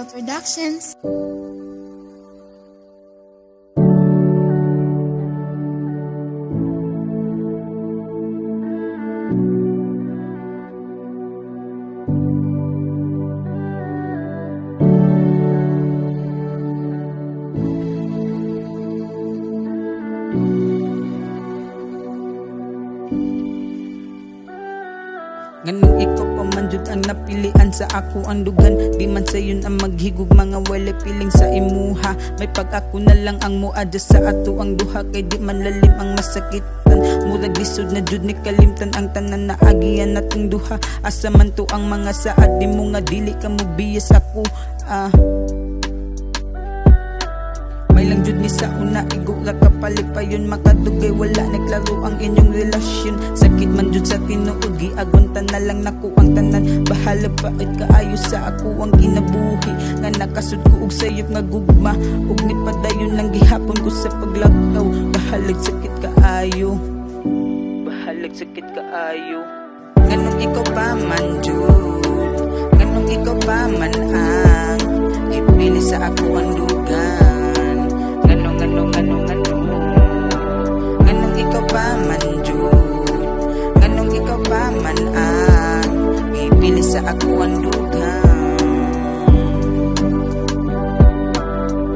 Original Productions. Nganong ikaw pa man jud ang napilian sa ako ang dugan. Di man sayon ang maghigog mga wala piling sa imuha. May pag-ako na lang ang muadya sa ato ang duha. Kay di man lalim ang masakitan. Murag lisod na jud ni kalimtan ang tanan na agian natong duha. Asa man to ang mga saad di mo nga dili ka mo biyas ako. May lang jud ni sa una igula ka palipayon makadugay wala naglaro ang inyong relasyon. Sakit man jud sa tinuod giagunta na lang nako ang tanan. Bahala pait kaayo sa ako ang kinabuhi nga nakasud ko og sayop nga gugma ug ni padayon lang gihapon ko sa paglakaw. Bahalag sakit kaayo, bahalag sakit kaayo. Nganong ikaw pa man jud, nganong ikaw pa man ang ipili sa ako ang dugan. Nganong ikaw pa man jud, nganong ikaw pa man ang ipili sa ako ang dugan.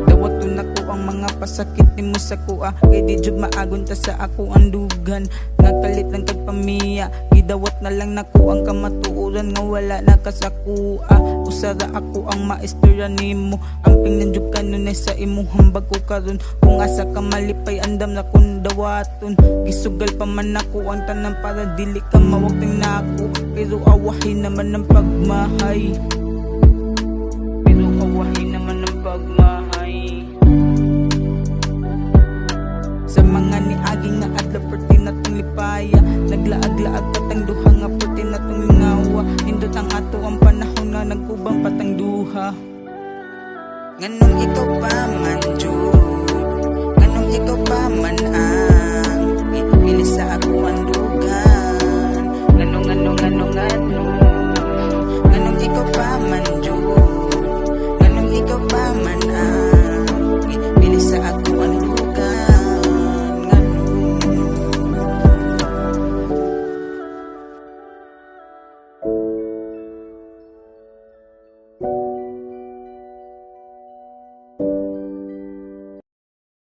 Dawaton ako ang mga pasakit ni mo sa kuha. Kay di jud maagon ta sa ako ang dugan. Nagkalit lang kag pamiya, gidawat na lang nako ang kamatuoran nga wala na ka sa kuha. Usara ako ang maestorya nimo, ang pinanjug kanunay sa imong hambag ko karon. Kung asa ka malipay andam na kung dawaton. Gisugal pa man ako ang tanan para dili ka mawagting nako. Pero awahin naman ang pagmahay, pero awahin naman ang pagmahay. Sa mga niaging nga adlaw perti na tong lipaya, naglaag-laag patang duha nga perti na tong lingawa. Hindot ang ato ang panahon na nagkubang patang duha. Nganong ikaw pa man jud, nganong ikaw pa man ang ipili sa ako ang dugan. Nganong